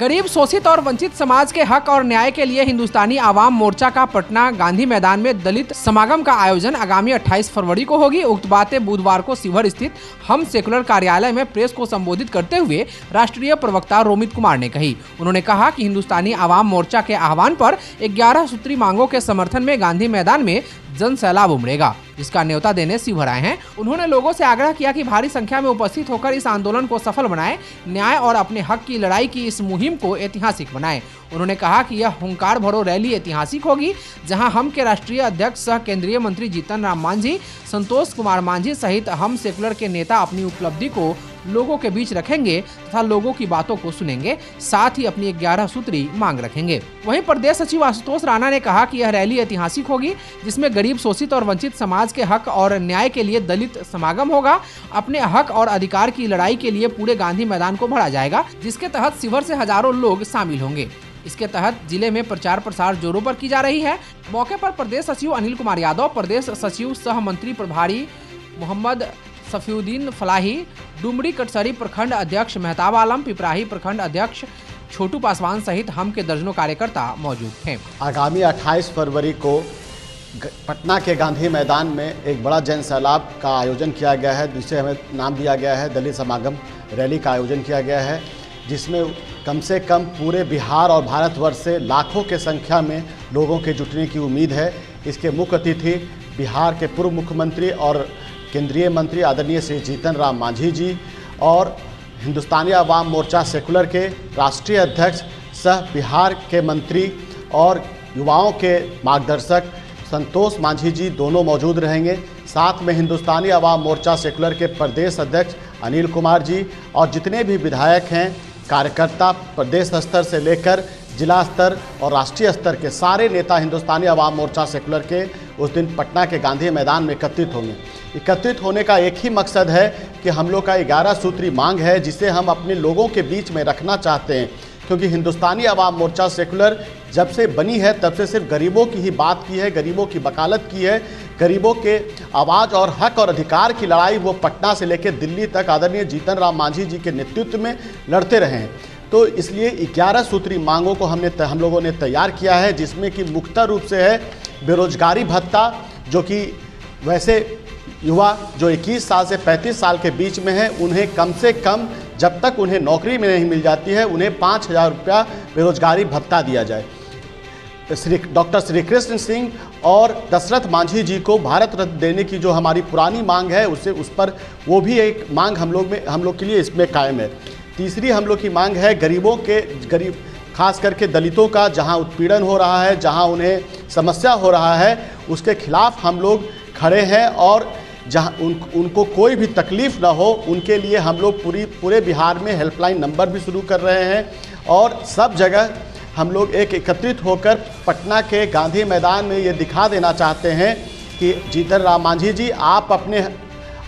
गरीब, शोषित और वंचित समाज के हक और न्याय के लिए हिंदुस्तानी आवाम मोर्चा का पटना गांधी मैदान में दलित समागम का आयोजन आगामी 28 फरवरी को होगी। उक्त बातें बुधवार को शिवहर स्थित हम सेकुलर कार्यालय में प्रेस को संबोधित करते हुए राष्ट्रीय प्रवक्ता रोमित कुमार ने कही। उन्होंने कहा कि हिंदुस्तानी आवाम मोर्चा के आह्वान पर 11 सूत्री मांगों के समर्थन में गांधी मैदान में जन सैलाब उमड़ेगा, जिसका न्योता देने शिवहर आए हैं। उन्होंने लोगों से आग्रह किया कि भारी संख्या में उपस्थित होकर इस आंदोलन को सफल बनाएं, न्याय और अपने हक की लड़ाई की इस मुहिम को ऐतिहासिक बनाएं। उन्होंने कहा कि यह हुंकार भरो रैली ऐतिहासिक होगी, जहां हम के राष्ट्रीय अध्यक्ष सह केंद्रीय मंत्री जीतन राम मांझी, संतोष कुमार मांझी सहित हम सेकुलर के नेता अपनी उपलब्धि को लोगों के बीच रखेंगे तथा लोगों की बातों को सुनेंगे, साथ ही अपनी 11 सूत्री मांग रखेंगे। वहीं प्रदेश सचिव आशुतोष राणा ने कहा कि यह रैली ऐतिहासिक होगी, जिसमें गरीब, शोषित और वंचित समाज के हक और न्याय के लिए दलित समागम होगा। अपने हक और अधिकार की लड़ाई के लिए पूरे गांधी मैदान को भरा जाएगा, जिसके तहत शिवहर से हजारों लोग शामिल होंगे। इसके तहत जिले में प्रचार प्रसार जोरों पर की जा रही है। मौके पर प्रदेश सचिव अनिल कुमार यादव, प्रदेश सचिव सह मंत्री प्रभारी मोहम्मद सफीउद्दीन फलाही, डुमरी कटसरी प्रखंड अध्यक्ष मेहताब आलम, पिपराही प्रखंड अध्यक्ष छोटू पासवान सहित हम के दर्जनों कार्यकर्ता मौजूद थे। आगामी 28 फरवरी को पटना के गांधी मैदान में एक बड़ा जन सैलाब का आयोजन किया गया है, जिसे हमें नाम दिया गया है दलित समागम रैली का आयोजन किया गया है, जिसमें कम से कम पूरे बिहार और भारतवर्ष से लाखों के संख्या में लोगों के जुटने की उम्मीद है। इसके मुख्य अतिथि बिहार के पूर्व मुख्यमंत्री और केंद्रीय मंत्री आदरणीय श्री जीतन राम मांझी जी और हिंदुस्तानी आवाम मोर्चा सेकुलर के राष्ट्रीय अध्यक्ष सह बिहार के मंत्री और युवाओं के मार्गदर्शक संतोष मांझी जी दोनों मौजूद रहेंगे। साथ में हिंदुस्तानी आवाम मोर्चा सेकुलर के प्रदेश अध्यक्ष अनिल कुमार जी और जितने भी विधायक हैं, कार्यकर्ता प्रदेश स्तर से लेकर जिला स्तर और राष्ट्रीय स्तर के सारे नेता हिंदुस्तानी आवाम मोर्चा सेकुलर के उस दिन पटना के गांधी मैदान में एकत्रित होंगे। एकत्रित होने का एक ही मकसद है कि हम लोग का 11 सूत्री मांग है, जिसे हम अपने लोगों के बीच में रखना चाहते हैं, क्योंकि हिंदुस्तानी आवाम मोर्चा सेकुलर जब से बनी है तब से सिर्फ गरीबों की ही बात की है, गरीबों की वकालत की है, गरीबों के आवाज़ और हक और अधिकार की लड़ाई वो पटना से लेकर दिल्ली तक आदरणीय जीतन राम मांझी जी के नेतृत्व में लड़ते रहे हैं। तो इसलिए 11 सूत्री मांगों को हम लोगों ने तैयार किया है, जिसमें कि मुख्य रूप से है बेरोजगारी भत्ता, जो कि वैसे युवा जो 21 साल से 35 साल के बीच में हैं, उन्हें कम से कम जब तक उन्हें नौकरी में नहीं मिल जाती है उन्हें 5,000 रुपया बेरोजगारी भत्ता दिया जाए। डॉक्टर श्री कृष्ण सिंह और दशरथ मांझी जी को भारत रत्न देने की जो हमारी पुरानी मांग है, उस पर वो भी एक मांग हम लोग के लिए इसमें कायम है। तीसरी हम लोग की मांग है गरीब खास करके दलितों का जहां उत्पीड़न हो रहा है, जहां उन्हें समस्या हो रहा है, उसके खिलाफ हम लोग खड़े हैं और जहां उनको कोई भी तकलीफ़ ना हो, उनके लिए हम लोग पूरे बिहार में हेल्पलाइन नंबर भी शुरू कर रहे हैं और सब जगह हम लोग एकत्रित होकर पटना के गांधी मैदान में ये दिखा देना चाहते हैं कि जीतन राम मांझी जी,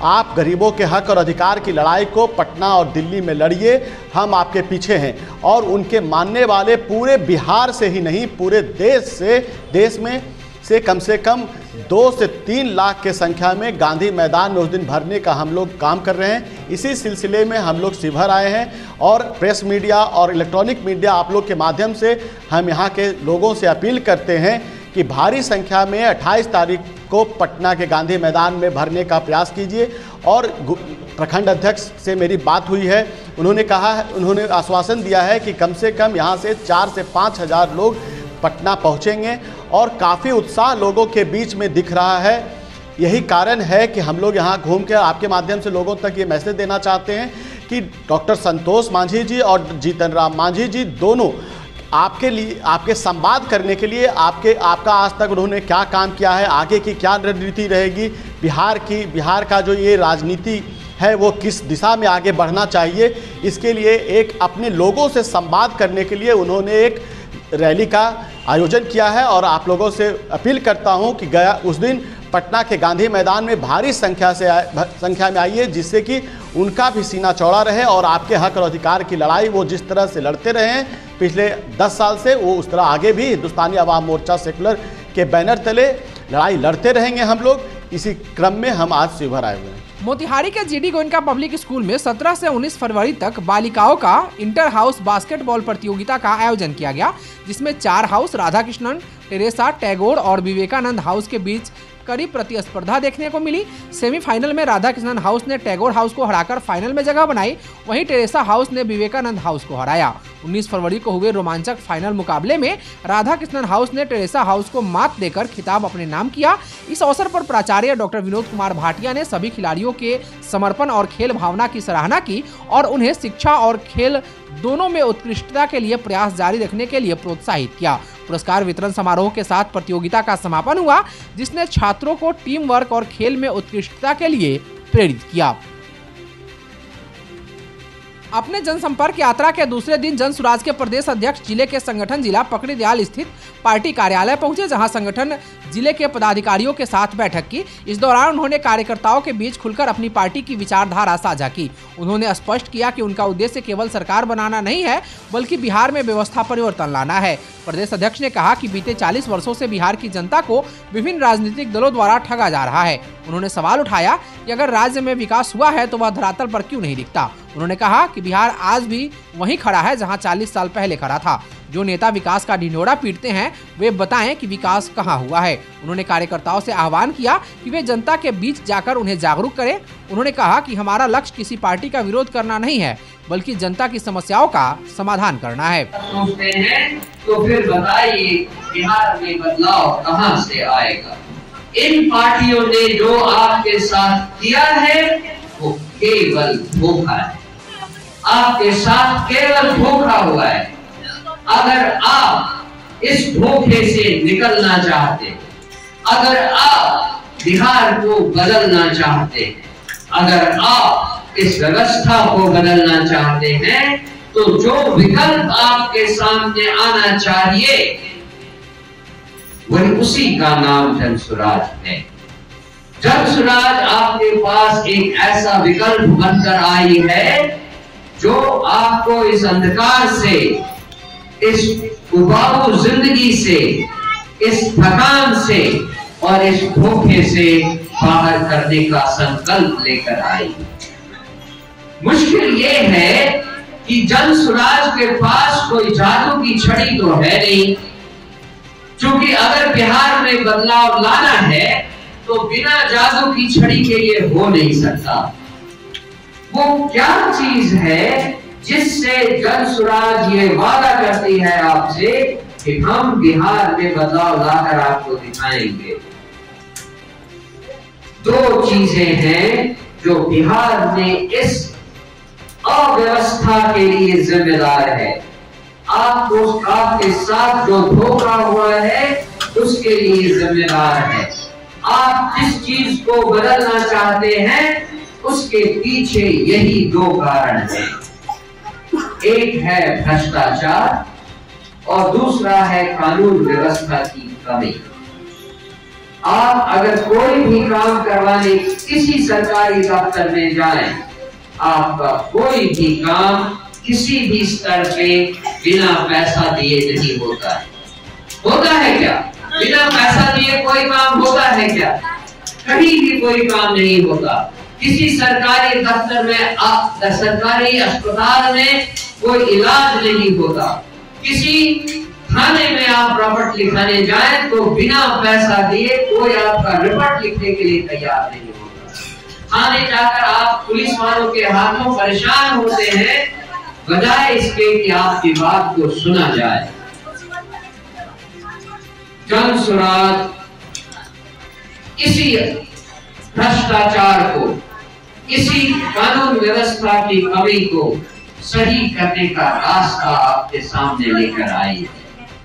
आप गरीबों के हक और अधिकार की लड़ाई को पटना और दिल्ली में लड़िए, हम आपके पीछे हैं। और उनके मानने वाले पूरे बिहार से ही नहीं, पूरे देश में से कम 2 से 3 लाख के संख्या में गांधी मैदान में उस दिन भरने का हम लोग काम कर रहे हैं। इसी सिलसिले में हम लोग शिवहर आए हैं और प्रेस मीडिया और इलेक्ट्रॉनिक मीडिया आप लोग के माध्यम से हम यहाँ के लोगों से अपील करते हैं कि भारी संख्या में 28 तारीख को पटना के गांधी मैदान में भरने का प्रयास कीजिए। और प्रखंड अध्यक्ष से मेरी बात हुई है, उन्होंने आश्वासन दिया है कि कम से कम यहाँ से 4 से 5 हज़ार लोग पटना पहुँचेंगे और काफ़ी उत्साह लोगों के बीच में दिख रहा है। यही कारण है कि हम लोग यहाँ घूम के आपके माध्यम से लोगों तक ये मैसेज देना चाहते हैं कि डॉक्टर संतोष मांझी जी और जीतन राम मांझी जी दोनों आपके संवाद करने के लिए आपका आज तक उन्होंने क्या काम किया है, आगे की क्या रणनीति रहेगी, बिहार का जो ये राजनीति है वो किस दिशा में आगे बढ़ना चाहिए, इसके लिए एक अपने लोगों से संवाद करने के लिए उन्होंने एक रैली का आयोजन किया है। और आप लोगों से अपील करता हूं कि उस दिन पटना के गांधी मैदान में भारी संख्या में आइए, जिससे कि उनका भी सीना चौड़ा रहे और आपके हक और अधिकार की लड़ाई वो जिस तरह से लड़ते रहे हैं पिछले 10 साल से, वो उस तरह आगे भी हिंदुस्तानी आवाम मोर्चा सेकुलर के बैनर तले लड़ाई लड़ते रहेंगे हम लोग। इसी क्रम में हम आज शिवहर आए हुए हैं। मोतिहारी के जीडी गोयनका पब्लिक स्कूल में 17 से 19 फरवरी तक बालिकाओं का इंटर हाउस बास्केटबॉल प्रतियोगिता का आयोजन किया गया, जिसमें 4 हाउस राधा कृष्णन, टेरेसा, टैगोर और विवेकानंद हाउस के बीच कड़ी प्रतिस्पर्धा देखने को मिली। सेमीफाइनल में राधा कृष्णन हाउस ने टैगोर हाउस को हराकर फाइनल में जगह बनाई, वहीं टेरेसा हाउस ने विवेकानंद हाउस को हराया। 19 फरवरी को हुए रोमांचक फाइनल मुकाबले में राधा कृष्णन हाउस ने टेरेसा हाउस को मात देकर खिताब अपने नाम किया। इस अवसर पर प्राचार्य डॉक्टर विनोद कुमार भाटिया ने सभी खिलाड़ियों के समर्पण और खेल भावना की सराहना की और उन्हें शिक्षा और खेल दोनों में उत्कृष्टता के लिए प्रयास जारी रखने के लिए प्रोत्साहित किया। पुरस्कार वितरण समारोह के साथ प्रतियोगिता का समापन हुआ, जिसने छात्रों को टीम वर्क और खेल में उत्कृष्टता के लिए प्रेरित किया। अपने जनसंपर्क यात्रा के दूसरे दिन जन सुराज के प्रदेश अध्यक्ष जिले के संगठन जिला पकड़ीदयाल स्थित पार्टी कार्यालय पहुंचे, जहां संगठन जिले के पदाधिकारियों के साथ बैठक की। इस दौरान उन्होंने कार्यकर्ताओं के बीच खुलकर अपनी पार्टी की विचारधारा साझा की। उन्होंने स्पष्ट किया कि उनका उद्देश्य केवल सरकार बनाना नहीं है, बल्कि बिहार में व्यवस्था परिवर्तन लाना है। प्रदेश अध्यक्ष ने कहा कि बीते 40 वर्षों से बिहार की जनता को विभिन्न राजनीतिक दलों द्वारा ठगा जा रहा है। उन्होंने सवाल उठाया कि अगर राज्य में विकास हुआ है तो वह धरातल पर क्यों नहीं दिखता। उन्होंने कहा कि बिहार आज भी वहीं खड़ा है जहां 40 साल पहले खड़ा था। जो नेता विकास का ढिंढोरा पीटते हैं वे बताएं कि विकास कहां हुआ है। उन्होंने कार्यकर्ताओं से आह्वान किया कि वे जनता के बीच जाकर उन्हें जागरूक करें। उन्होंने कहा कि हमारा लक्ष्य किसी पार्टी का विरोध करना नहीं है, बल्कि जनता की समस्याओं का समाधान करना है। सोचते हैं तो फिर बताइए बिहार में बदलाव कहां से आएगा? इन पार्टियों ने जो आपके साथ किया है वो केवल धोखा है। आपके साथ केवल धोखा हुआ है। अगर आप इस धोखे से निकलना चाहते हैं, अगर आप बिहार को बदलना चाहते हैं, अगर आप इस व्यवस्था को बदलना चाहते हैं, तो जो विकल्प आपके सामने आना चाहिए वही उसी का नाम जनसुराज है। जनसुराज आपके पास एक ऐसा विकल्प बनकर आई है जो आपको इस अंधकार से, इस उबाऊ जिंदगी से, इस थकान से और इस धोखे से बाहर करने का संकल्प लेकर आई। मुश्किल ये है कि जनसुराज के पास कोई जादू की छड़ी तो है नहीं, क्योंकि अगर बिहार में बदलाव लाना है तो बिना जादू की छड़ी के ये हो नहीं सकता। वो क्या चीज है जिससे जनसुराज ये वादा करती है आपसे कि हम बिहार में बदलाव लाकर आपको दिखाएंगे? 2 चीजें हैं जो बिहार में इस अव्यवस्था के लिए जिम्मेदार है। आपको आपके साथ जो धोखा हुआ है उसके लिए जिम्मेदार है। आप जिस चीज को बदलना चाहते हैं उसके पीछे यही 2 कारण हैं। एक है भ्रष्टाचार और दूसरा है कानून व्यवस्था की कमी। आप अगर कोई भी काम करवाने किसी सरकारी दफ्तर में जाएं, आपका कोई भी काम किसी भी स्तर पे बिना पैसा दिए नहीं होता है। होता है क्या? बिना पैसा दिए कोई काम होता है क्या? कहीं भी कोई काम नहीं होता। किसी सरकारी दफ्तर में, सरकारी अस्पताल में कोई इलाज नहीं होता। किसी थाने में आप रिपोर्ट लिखाने जाएं तो बिना पैसा दिए कोई आपका रिपोर्ट लिखने के लिए तैयार नहीं होता। थाने जाकर आप पुलिस वालों के हाथों परेशान होते हैं, बजाय इसके कि आपकी बात को सुना जाए। जनसुराज इसी भ्रष्टाचार को, इसी कानून व्यवस्था की कमी को सही करने का रास्ता आपके सामने लेकर आई है।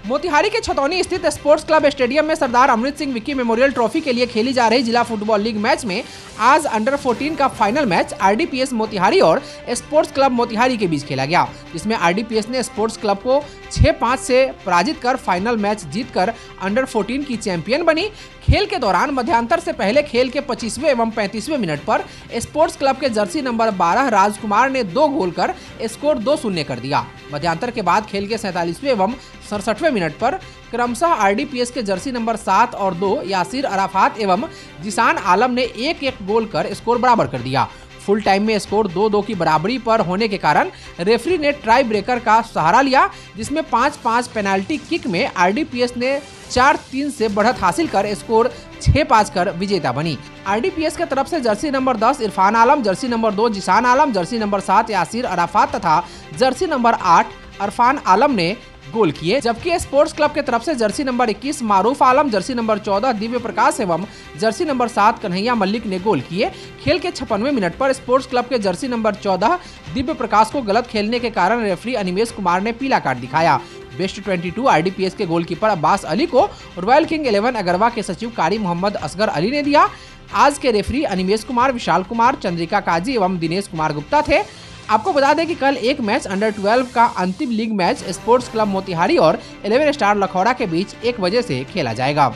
मोतिहारी के छतौनी स्थित स्पोर्ट्स क्लब स्टेडियम में सरदार अमृत सिंह विक्की मेमोरियल ट्रॉफी के लिए खेली जा रही जिला फुटबॉल लीग मैच में आज अंडर 14 का फाइनल मैच आरडीपीएस मोतिहारी और स्पोर्ट्स क्लब मोतिहारी के बीच खेला गया, जिसमें आरडीपीएस ने स्पोर्ट्स क्लब को 6-5 से पराजित कर फाइनल मैच जीतकर अंडर 14 की चैंपियन बनी। खेल के दौरान मध्यांतर से पहले खेल के 25वें एवं 35वें मिनट पर स्पोर्ट्स क्लब के जर्सी नंबर 12 राजकुमार ने 2 गोल कर स्कोर 2-0 कर दिया। मध्यांतर के बाद खेल के 47वें एवं 67वें मिनट पर क्रमशः आरडीपीएस के जर्सी नंबर 7 और 2 यासिर अराफात एवं जिसान आलम ने 1-1 गोल कर स्कोर बराबर कर दिया। फुल टाइम में स्कोर 2-2 की बराबरी पर होने के कारण रेफरी ने टाई ब्रेकर का सहारा लिया, जिसमें 5-5 पेनाल्टी किक में आरडीपीएस ने 4-3 से बढ़त हासिल कर स्कोर 6-5 कर विजेता बनी। आरडीपीएस की तरफ से जर्सी नंबर 10 इरफान आलम, जर्सी नंबर 2 जिसान आलम, जर्सी नंबर 7 यासिर अराफात तथा जर्सी नंबर 8 इरफान आलम ने गोल किए, जबकि स्पोर्ट्स क्लब के तरफ से जर्सी नंबर 21 मारूफ आलम, जर्सी नंबर 14 दिव्य प्रकाश एवं जर्सी नंबर 7 कन्हैया मल्लिक ने गोल किए। खेल के 56वें मिनट पर स्पोर्ट्स क्लब के जर्सी नंबर 14 दिव्य प्रकाश को गलत खेलने के कारण रेफरी अनिमेश कुमार ने पीला कार्ड दिखाया। बेस्ट 22 आरडीपीएस के गोलकीपर अब्बास अली को रॉयल किंग 11 अगरवा के सचिव कारी मोहम्मद असगर अली ने दिया। आज के रेफरी अनिमेश कुमार, विशाल कुमार, चंद्रिका काजी एवं दिनेश कुमार गुप्ता थे। आपको बता दें कि कल एक मैच अंडर 12 का अंतिम league match sports club Motihari और 11 स्टार लखौड़ा के बीच 1 बजे से खेला जाएगा।